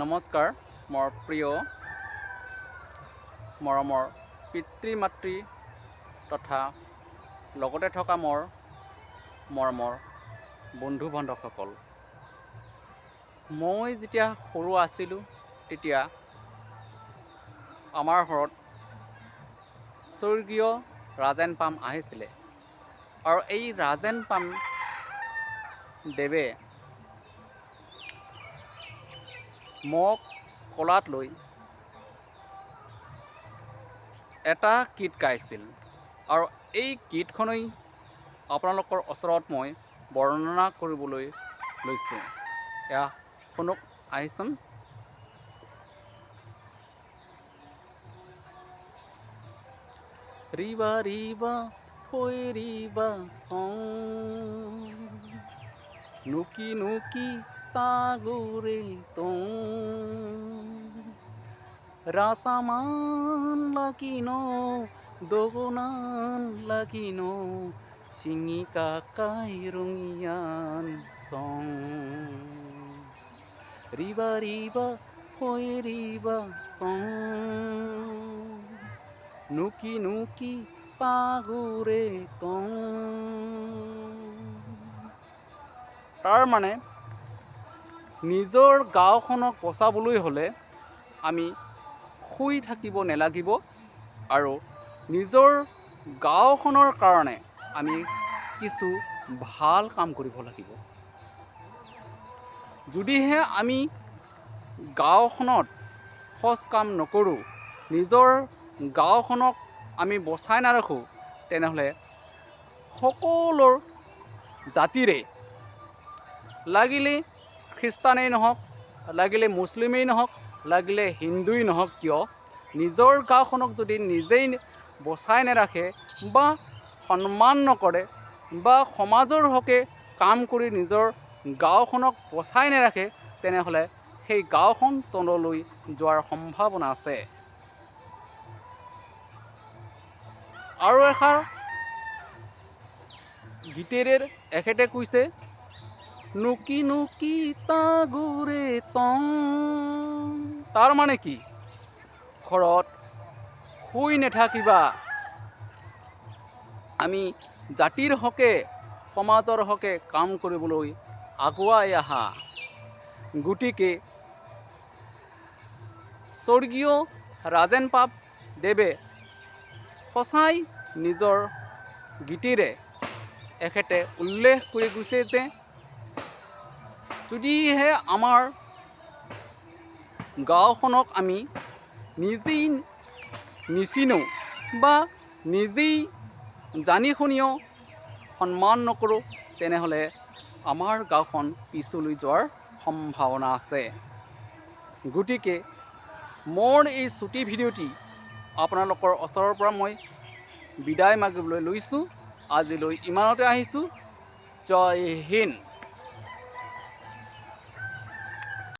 নমস্কাৰ মোৰ প্ৰিয় মৰমৰ পিতৃ মাতৃ তথা লগতে থকা মোৰ মৰমৰ বন্ধু বান্ধৱসকল। মই যেতিয়া সৰু আছিলোঁ তেতিয়া আমাৰ ঘৰত স্বৰ্গীয় ৰাজেন পাম আহিছিলে আৰু এই ৰাজেন পাম দেৱে মোক কোলাত লৈ এটা গীত গাইছিল আৰু এই গীতখনেই আপোনালোকৰ ওচৰত মই বৰ্ণনা কৰিবলৈ লৈছোঁ। এয়া শুনক আহিছোন। ৰিবা ৰিবা থৈ ৰিবা চং নুকি নুকি তাগুৰে তং rasaman lakino dogonan lakino singi kakai rungian song riba riba hoi riba song nuki nuki pagure tong। তাৰ মানে নিজৰ গাঁওখনক বচাবলৈ হ'লে আমি শুই থাকিব নালাগিব আৰু নিজৰ গাঁওখনৰ কাৰণে আমি কিছু ভাল কাম কৰিব লাগিব। যদিহে আমি গাঁওখনত সৎ কাম নকৰোঁ, নিজৰ গাঁওখনক আমি বচাই নাৰাখোঁ, তেনেহ'লে সকলো জাতিৰে লাগিলে খ্ৰীষ্টানেই নহওক, লাগিলে মুছলিমেই নহওক, লাগিলে হিন্দুই নহওক কিয়, নিজৰ গাঁওখনক যদি নিজেই বচাই নাৰাখে বা সন্মান নকৰে বা সমাজৰ হকে কাম কৰি নিজৰ গাঁওখনক বচাই নাৰাখে, তেনেহ'লে সেই গাঁওখন তললৈ যোৱাৰ সম্ভাৱনা আছে। আৰু এষাৰ গীতেৰে এখেতে কৈছে, নুকি নুকি তাগুৰে তং। তাৰ মানে কি? ঘৰত শুই নাথাকিবা, আমি জাতিৰ হকে সমাজৰ হকে কাম কৰিবলৈ আগুৱাই আহা। গতিকে স্বৰ্গীয় ৰাজেন পাম দেৱে সঁচাই নিজৰ গীতেৰে এখেতে উল্লেখ কৰি গৈছে যে যদিহে আমাৰ গাঁওখনক আমি নিজেই নিচিনো বা নিজেই জানি শুনিও সন্মান নকৰোঁ, তেনেহ'লে আমাৰ গাঁওখন পিছলৈ যোৱাৰ সম্ভাৱনা আছে। গতিকে মোৰ এই ছুটি ভিডিঅ'টি আপোনালোকৰ ওচৰৰ পৰা মই বিদায় মাগিবলৈ লৈছোঁ। আজিলৈ ইমানতে আহিছোঁ। জয় হিন্দ।